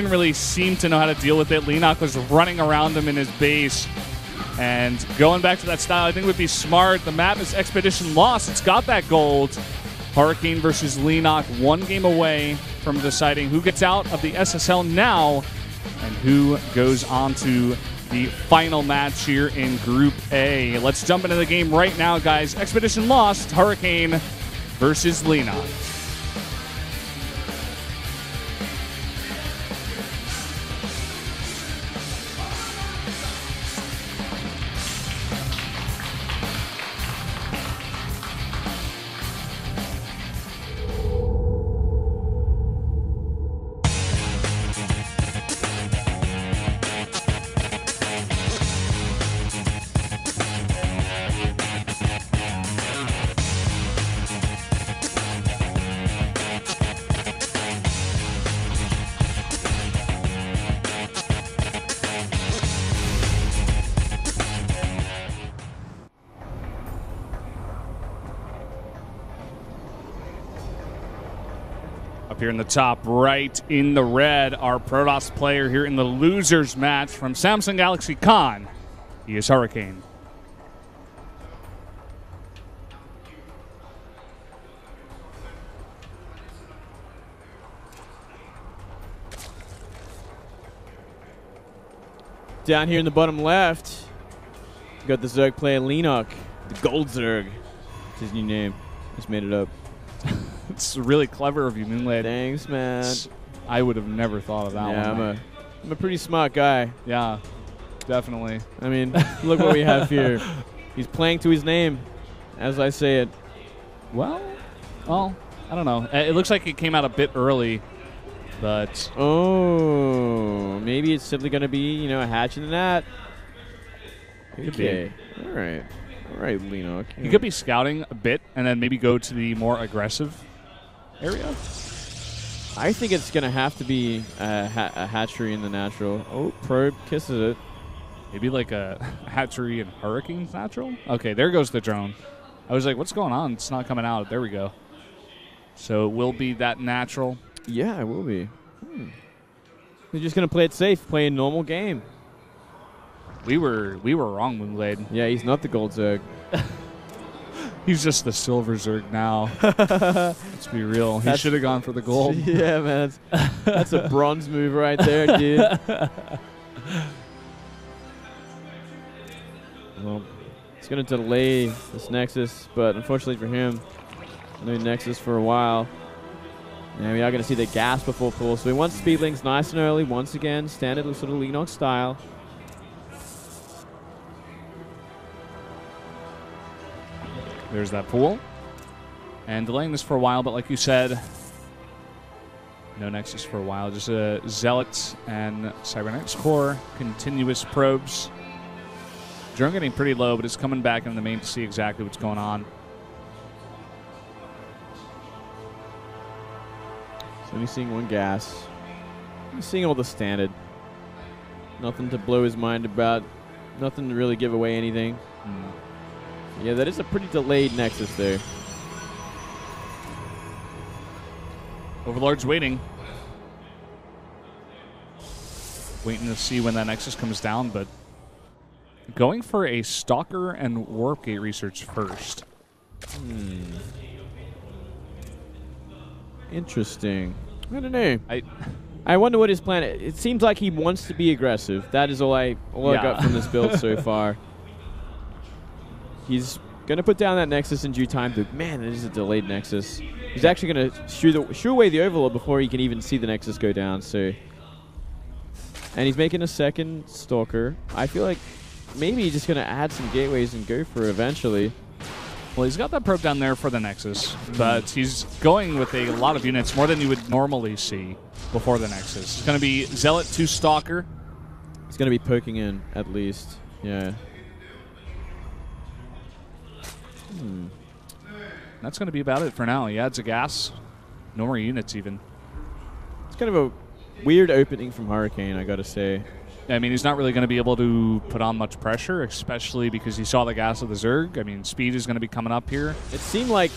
didn't really seem to know how to deal with it. Leenock was running around him in his base. And going back to that style, I think would be smart. The map is Expedition Lost. It's got that gold. Hurricane versus Leenock, 1 game away from deciding who gets out of the SSL now and who goes on to the final match here in Group A. Let's jump into the game right now, guys. Expedition Lost, Hurricane versus Leenock. Up here in the top right in the red, our Protoss player here in the losers match from Samsung Galaxy Con. He is Hurricane. Down here in the bottom left, got the Zerg player Leenock, the Gold Zerg. It's his new name. Just made it up. It's really clever of you, Moonlight. Thanks, man. I would have never thought of that one. Yeah, I'm a pretty smart guy. Yeah, definitely. I mean, look what we have here. He's playing to his name, as I say it. Well, I don't know. It looks like it came out a bit early, but... Oh, maybe it's simply going to be, you know, a hatch in the net. Okay. All right. All right, Leenock. He could be scouting a bit and then maybe go to the more aggressive area. I think it's going to have to be a hatchery in the natural. Oh, Probe kisses it. Maybe like a hatchery and Hurricane's natural? Okay, there goes the drone. I was like, what's going on? It's not coming out. There we go. So it will be that natural. Yeah, it will be. They're just going to play it safe, play a normal game. We were wrong, Moonblade. Yeah, he's not the Gold Zerg. He's just the Silver Zerg now. Let's be real. He should have gone for the gold. Yeah, man. That's a bronze move right there, dude. Well, it's going to delay this Nexus, but unfortunately for him, no Nexus for a while. And we are going to see the gas before pull. So he wants speedlings nice and early once again. Standard sort of Leenock style. There's that pool. And delaying this for a while, but like you said, no Nexus for a while. Just a Zealot and Cybernetics Core, continuous probes. Drone getting pretty low, but it's coming back in the main to see exactly what's going on. So he's seeing one gas. He's seeing all the standard. Nothing to blow his mind about. Nothing to really give away anything. Yeah, that is a pretty delayed Nexus there. Overlord's waiting. Waiting to see when that Nexus comes down, but going for a Stalker and Warp Gate research first. Interesting. I don't know. I wonder what his plan is. It seems like he wants to be aggressive. That is all I got from this build so far. He's going to put down that Nexus in due time. But man, it is a delayed Nexus. He's actually going to shoo away the Overlord before he can even see the Nexus go down. So, and he's making a second Stalker. I feel like maybe he's just going to add some gateways and go for it eventually. Well, he's got that probe down there for the Nexus, but he's going with a lot of units, more than you would normally see before the Nexus. It's going to be Zealot to Stalker. He's going to be poking in, at least. Yeah. That's going to be about it for now. He adds a gas. No more units, even. It's kind of a weird opening from Hurricane, I got to say. I mean, he's not really going to be able to put on much pressure, especially because he saw the gas of the Zerg. I mean, speed is going to be coming up here. It seemed like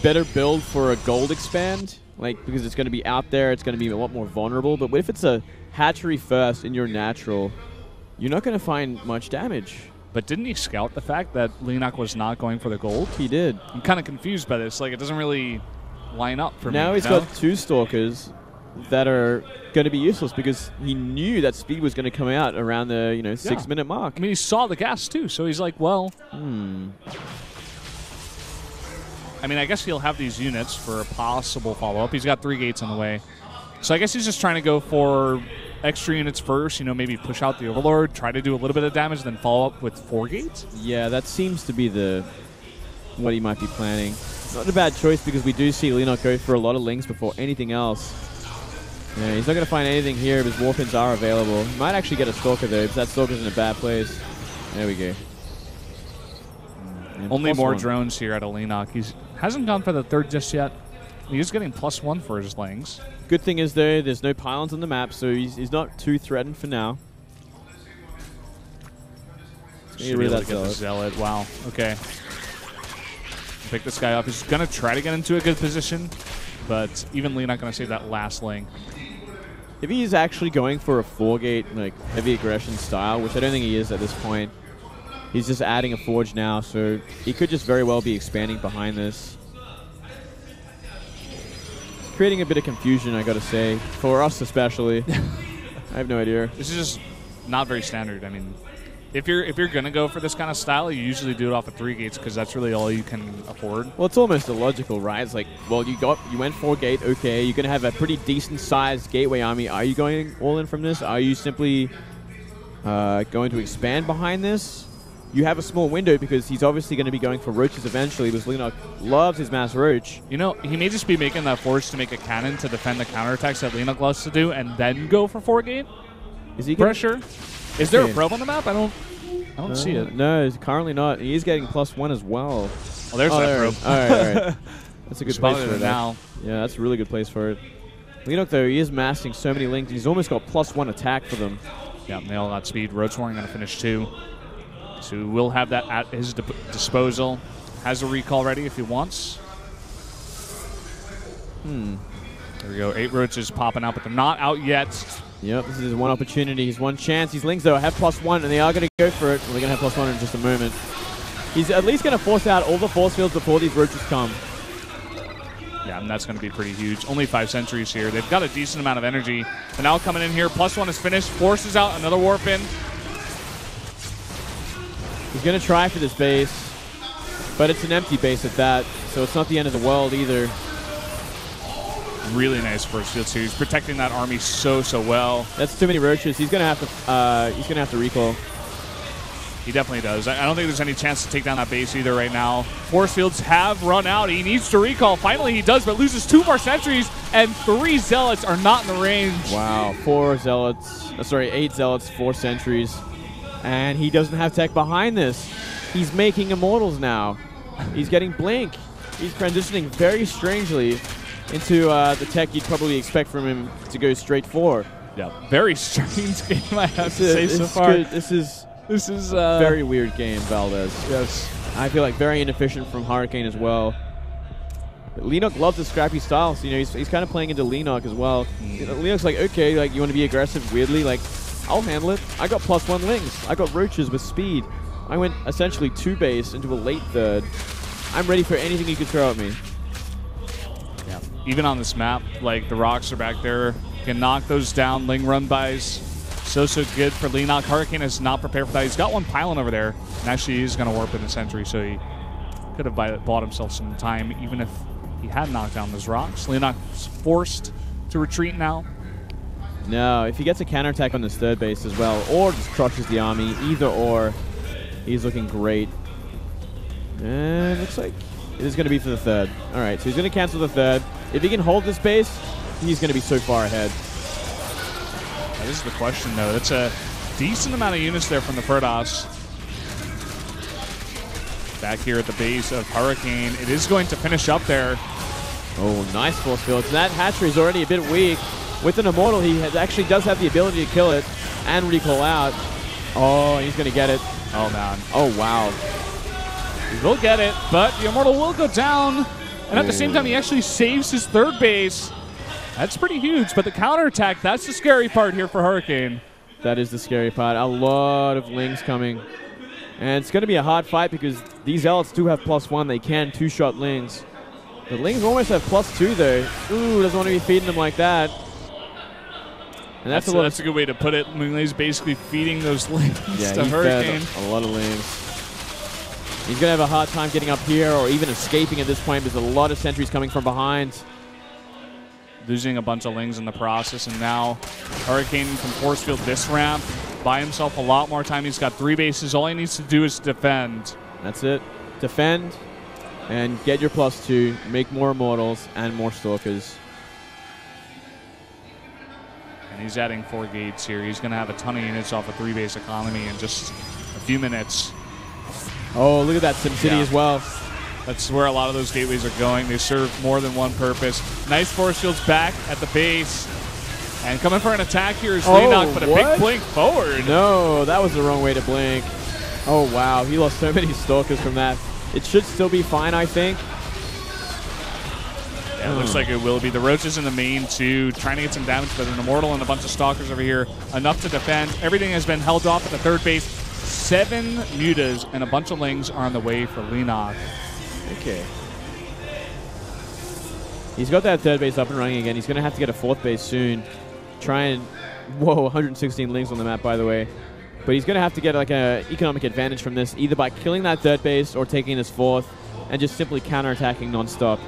better build for a gold expand like because it's going to be out there, it's going to be a lot more vulnerable. But what if it's a hatchery first in your natural? You're not going to find much damage. But didn't he scout the fact that Leenock was not going for the gold? He did. I'm kind of confused by this. Like, it doesn't really line up for me. Now he's got 2 Stalkers that are going to be useless because he knew that speed was going to come out around the 6-minute mark. I mean, he saw the gas too, so he's like, well. I mean, I guess he'll have these units for a possible follow-up. He's got 3 gates on the way. So I guess he's just trying to go for extra units first, maybe push out the Overlord, try to do a little bit of damage, then follow up with 4 gates. Yeah, that seems to be what he might be planning. Not a bad choice because we do see Leenock go for a lot of links before anything else. Yeah, he's not going to find anything here, but his Warpins are available. He might actually get a Stalker though, because that Stalker's in a bad place. There we go. And only more drones here at Leenock. He hasn't gone for the 3rd just yet. He's getting +1 for his lings. Good thing is, though, there's no pylons on the map, so he's not too threatened for now. Should be able to get the Zealot. Wow. Okay. Pick this guy up. He's going to try to get into a good position, but even Leenock going to save that last ling. If he's actually going for a 4-gate, like, heavy aggression style, which I don't think he is at this point, he's just adding a Forge now, so he could just very well be expanding behind this. Creating a bit of confusion, I gotta say, for us especially. I have no idea. This is just not very standard. I mean, if you're gonna go for this kind of style, you usually do it off of 3 gates because that's really all you can afford. Well, it's almost illogical, right? It's like, well, you went 4-gate, okay, you're gonna have a pretty decent sized gateway army. Are you going all in from this? Are you simply going to expand behind this? You have a small window because he's obviously going to be going for roaches eventually because Leenock loves his mass roach. He may just be making that Forge to make a cannon to defend the counterattacks that Leenock loves to do and then go for 4-gate. Is he pressure? Is there a probe on the map? I don't see it. No, currently not. He is getting +1 as well. Oh, there's that probe. All right. That's a good place for it now. Yeah, that's a really good place for it. Leenock, though, he is massing so many links. He's almost got +1 attack for them. Yeah, they all got speed. Roach Warring going to finish 2. So we'll have that at his disposal. Has a recall ready if he wants. There we go. 8 roaches popping out, but they're not out yet. Yep, this is his one opportunity. His one chance. These lings, though, have +1, and they are going to go for it. Well, they're going to have +1 in just a moment. He's at least going to force out all the force fields before these roaches come. Yeah, and that's going to be pretty huge. Only 5 sentries here. They've got a decent amount of energy. But now coming in here, +1 is finished. Forces out another warp in. He's going to try for this base, but it's an empty base at that, so it's not the end of the world either. Really nice first field series, protecting that army so well. That's too many roaches. He's going to have to recall. He definitely does. I don't think there's any chance to take down that base either right now. Force fields have run out. He needs to recall. Finally, he does, but loses 2 more sentries, and 3 zealots are not in the range. Wow, 8 zealots, 4 sentries. And he doesn't have tech behind this. He's making immortals now. He's getting blink. He's transitioning very strangely into the tech you'd probably expect from him to go straight for. Yeah, very strange game, I have to say so far. Good. This is a very weird game, Valdez. Yes. I feel like very inefficient from Hurricane as well. But Leenock loves the scrappy style, so he's kind of playing into Leenock as well. Leenock's like, okay, like you want to be aggressive weirdly, like I'll handle it. I got +1 lings. I got roaches with speed. I went essentially 2 base into a late 3rd. I'm ready for anything you could throw at me. Yeah. Even on this map, like the rocks are back there. Can knock those down. Ling run bys. So good for Leenock. Hurricane is not prepared for that. He's got 1 pylon over there. And actually he's going to warp in a sentry, so he could have bought himself some time even if he had knocked down those rocks. Leenock's forced to retreat now. No, if he gets a counterattack on this 3rd base as well, or just crushes the army, either or, he's looking great. And looks like it is going to be for the 3rd. All right, so he's going to cancel the 3rd. If he can hold this base, he's going to be so far ahead. That is the question, though. That's a decent amount of units there from the Protoss. Back here at the base of Hurricane, it is going to finish up there. Oh, nice force fields. That hatchery is already a bit weak. With an immortal, he actually does have the ability to kill it and recall out. Oh, he's going to get it. Oh, man. Oh, wow. He will get it, but the immortal will go down. And at the same time, he actually saves his third base. That's pretty huge, but the counterattack, that's the scary part here for Hurricane. That is the scary part. A lot of Lings coming. And it's going to be a hard fight because these Zealots do have +1. They can two-shot Lings. The Lings almost have +2, though. Ooh, doesn't want to be feeding them like that. And that's a good way to put it. He's basically feeding those Lings to Hurricane. Fed a lot of Lings. He's going to have a hard time getting up here or even escaping at this point. There's a lot of sentries coming from behind. Losing a bunch of Lings in the process, and now Hurricane can force field this ramp, buy himself a lot more time. He's got 3 bases. All he needs to do is defend. That's it. Defend and get your +2, make more Immortals and more Stalkers. And he's adding 4 gates here. He's going to have a ton of units off a 3-base economy in just a few minutes. Oh, look at that SimCity as well. That's where a lot of those gateways are going. They serve more than one purpose. Nice force fields back at the base. And coming for an attack here is Leenock, but a big blink forward. No, that was the wrong way to blink. Oh, wow. He lost so many Stalkers from that. It should still be fine, I think. Yeah, it looks like it will be. The Roaches in the main, too, trying to get some damage, but an Immortal and a bunch of Stalkers over here. Enough to defend. Everything has been held off at the third base. 7 Mutas and a bunch of Lings are on the way for Leenock. Okay. He's got that third base up and running again. He's going to have to get a 4th base soon. Try and... Whoa, 116 Lings on the map, by the way. But he's going to have to get like an economic advantage from this, either by killing that third base or taking his 4th and just simply counterattacking non-stop.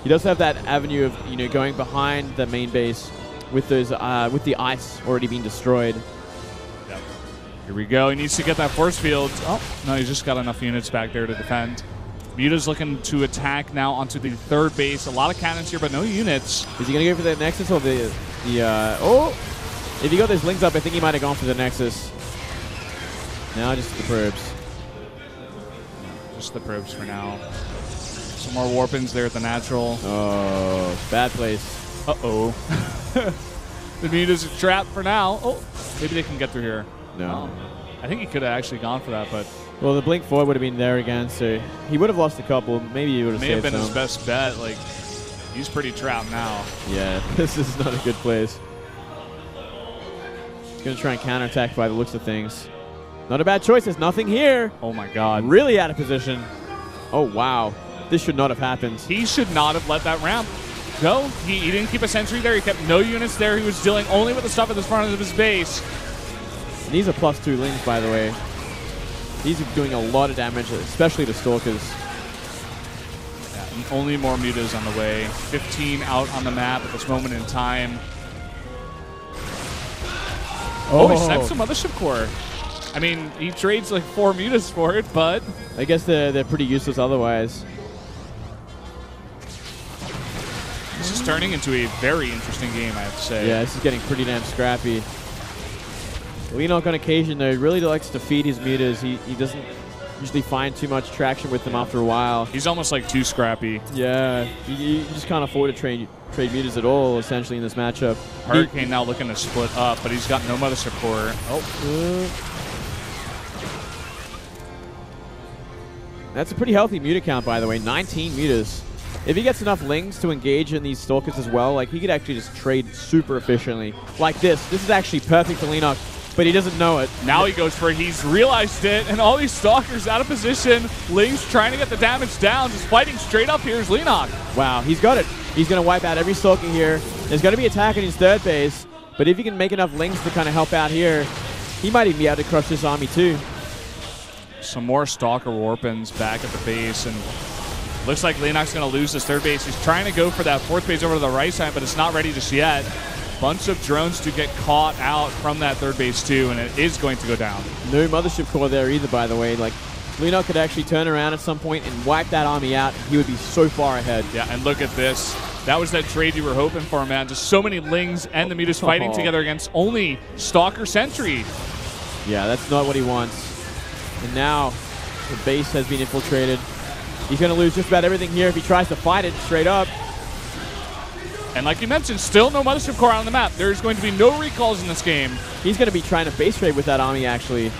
He does have that avenue of, you know, going behind the main base with those with the ice already being destroyed. Yep. Here we go. He needs to get that force field. Oh, no, he's just got enough units back there to defend. Muta's looking to attack now onto the third base. A lot of cannons here, but no units. Is he going to go for the Nexus or the oh! If he got those Lings up, I think he might have gone for the Nexus. Now just the probes. Just the probes for now. Some more warpins there at the natural. Oh, bad place. Uh-oh. The Muta's are trapped for now. Oh, maybe they can get through here. No. I think he could have actually gone for that, but... Well, the blink forward would have been there again, so he would have lost a couple. Maybe he would have saved some. May have been some. his best bet. Like, he's pretty trapped now. Yeah, this is not a good place. He's going to try and counterattack by the looks of things. Not a bad choice. There's nothing here. Oh, my God. Really out of position. Oh, wow. This should not have happened. He should not have let that ramp go. He didn't keep a sentry there. He kept no units there. He was dealing only with the stuff at the front of his base. And these are +2 Lings, by the way. These are doing a lot of damage, especially the Stalkers. Yeah, and only more Mutas on the way. 15 out on the map at this moment in time. Oh, he sniped some Mothership Core. I mean, he trades like 4 Mutas for it, but... I guess they're pretty useless otherwise. This is turning into a very interesting game, I have to say. Yeah, this is getting pretty damn scrappy. Leenock on occasion, though, really likes to feed his Mutas. He doesn't usually find too much traction with them after a while. He's almost like too scrappy. Yeah, you just can't afford to trade Mutas at all, essentially, in this matchup. Hurricane now looking to split up, but he's got no Mothership Core. Oh. That's a pretty healthy Muta count, by the way. 19 Mutas. If he gets enough Lings to engage in these Stalkers as well, like, he could actually just trade super efficiently. Like this. This is actually perfect for Leenock, but he doesn't know it. Now he goes for it. He's realized it, and all these Stalkers out of position. Lings trying to get the damage down, just fighting straight up. Here's Leenock. Wow, he's got it. He's going to wipe out every Stalker here. There's going to be attacking his third base, but if he can make enough Lings to kind of help out here, he might even be able to crush this army too. Some more Stalker Warpins back at the base, and looks like Leenock's going to lose his third base. He's trying to go for that 4th base over to the right side, but it's not ready just yet. Bunch of drones to get caught out from that third base too, and it is going to go down. No Mothership Core there either, by the way. Like, Leenock could actually turn around at some point and wipe that army out. He would be so far ahead. Yeah, and look at this. That was that trade you were hoping for, man. Just so many Lings and the Mutas fighting together against only Stalker Sentry. Yeah, that's not what he wants. And now the base has been infiltrated. He's going to lose just about everything here if he tries to fight it straight up. And like you mentioned, still no Mothership Core on the map. There's going to be no recalls in this game. He's going to be trying to base trade with that army, actually.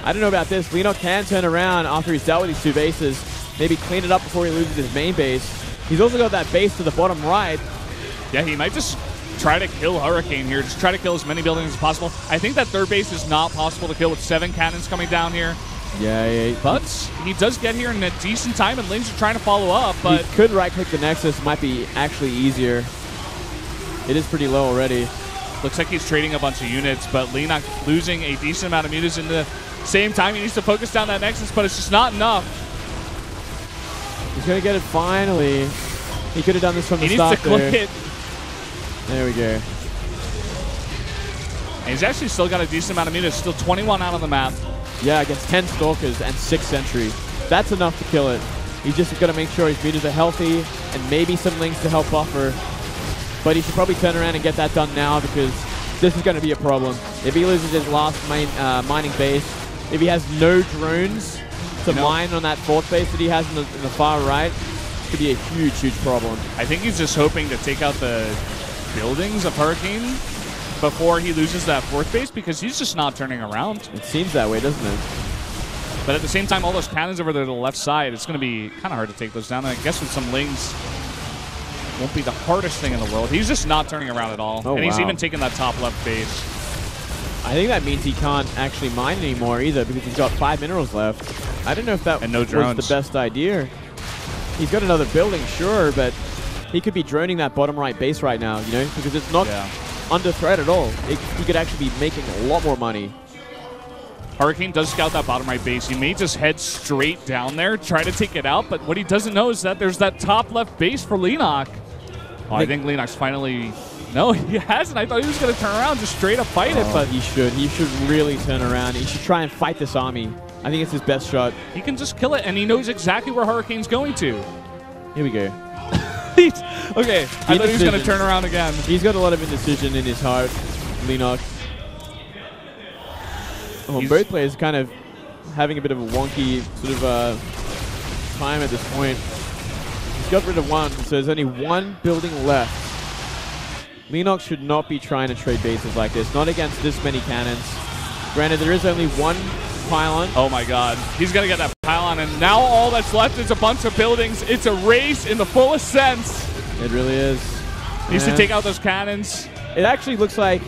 I don't know about this. Leenock can turn around after he's dealt with these 2 bases. Maybe clean it up before he loses his main base. He's also got that base to the bottom right. Yeah, he might just try to kill Hurricane here. Just try to kill as many buildings as possible. I think that third base is not possible to kill with 7 cannons coming down here. Yeah. But he does get here in a decent time, and Lings are trying to follow up. But he could right-click the Nexus. Might be actually easier. It is pretty low already. Looks like he's trading a bunch of units, but Leenock losing a decent amount of units in the same time. He needs to focus down that Nexus, but it's just not enough. He's going to get it finally. He could have done this from the start. He needs to click it. There we go. And he's actually still got a decent amount of units. Still 21 out on the map. Yeah, against 10 Stalkers and 6 Sentry. That's enough to kill it. He's just got to make sure his meters are healthy and maybe some Lings to help buffer. But he should probably turn around and get that done now because this is going to be a problem. If he loses his last mining base, if he has no drones to mine on that 4th base that he has in the far right, it could be a huge, huge problem. I think he's just hoping to take out the buildings of Hurricane before he loses that 4th base because he's just not turning around. It seems that way, doesn't it? But at the same time, all those cannons over there to the left side, it's going to be kind of hard to take those down. And I guess with some Lings, won't be the hardest thing in the world. He's just not turning around at all. And he's even taking that top left base. I think that means he can't actually mine anymore either because he's got 5 minerals left. I don't know if that was the best idea. He's got another building, sure, but he could be droning that bottom right base right now, you know, because it's not under threat at all. He could actually be making a lot more money. Hurricane does scout that bottom right base. He may just head straight down there, try to take it out, but what he doesn't know is that there's that top left base for Leenock. Oh, I think Leenock's finally... No, he hasn't. I thought he was going to turn around, just straight up fight it, but... He should. He should really turn around. He should try and fight this army. I think it's his best shot. He can just kill it, and he knows exactly where Hurricane's going to. Here we go. Okay, I thought he was going to turn around again. He's got a lot of indecision in his heart, Leenock. Oh, both players kind of having a bit of a wonky sort of time at this point. He's got rid of one, so there's only 1 building left. Leenock should not be trying to trade bases like this, not against this many cannons. Granted, there is only 1 pylon. Oh my god. He's going to get that pylon, and now all that's left is a bunch of buildings. It's a race in the fullest sense. It really is. He needs to take out those cannons. It actually looks like...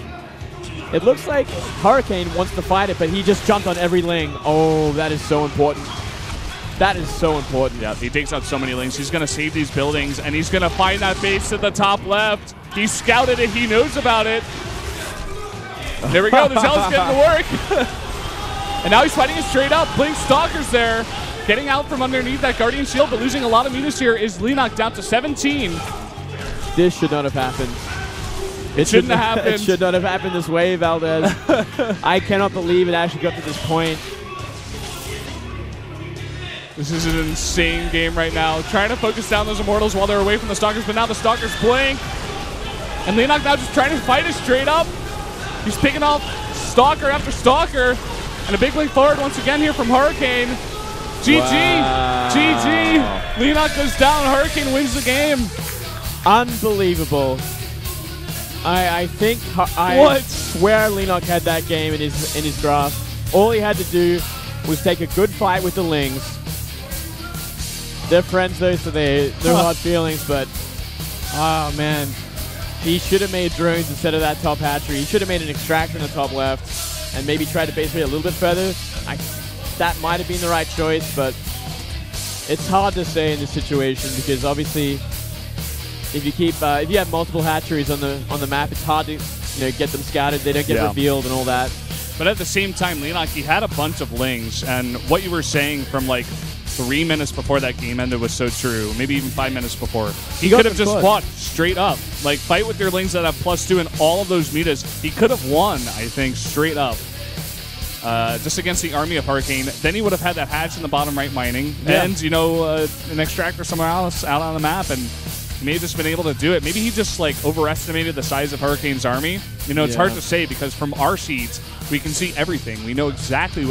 It looks like Hurricane wants to fight it, but he just jumped on every Ling. Oh, that is so important. That is so important. Yeah, he takes out so many Lings. He's going to save these buildings, and he's going to find that base to the top left. He scouted it. He knows about it. There we go. The Zealot's getting to work. And now he's fighting it straight up. Blink Stalker's there. Getting out from underneath that Guardian Shield, but losing a lot of units here is Leenock down to 17. This should not have happened. It shouldn't have happened. It should not have happened this way, Valdez. I cannot believe it actually got to this point. This is an insane game right now. Trying to focus down those Immortals while they're away from the Stalkers, but now the Stalkers blink. And Leenock now just trying to fight it straight up. He's picking off Stalker after Stalker. And a big blink forward once again here from Hurricane. GG. Wow. GG. Leenock goes down. Hurricane wins the game. Unbelievable. I think I swear Leenock had that game in his grasp. All he had to do was take a good fight with the Lings. They're friends though, so no hard feelings, but oh man. He should have made drones instead of that top hatchery. He should have made an extractor in the top left and maybe tried to base rate a little bit further. That might have been the right choice, but it's hard to say in this situation because obviously if you have multiple hatcheries on the map, it's hard to get them scouted. They don't get revealed and all that. But at the same time, Leenock, he had a bunch of Lings, and what you were saying from like 3 minutes before that game ended was so true. Maybe even 5 minutes before. He could have just fought straight up. Like, fight with your Lings that have +2 and all of those metas. He could have won, I think, straight up. Just against the army of Hurricane. Then he would have had that hatch in the bottom right mining. Yeah. And, an extractor somewhere else out on the map. And he may have just been able to do it. Maybe he just, overestimated the size of Hurricane's army. It's hard to say because from our seats, we can see everything. We know exactly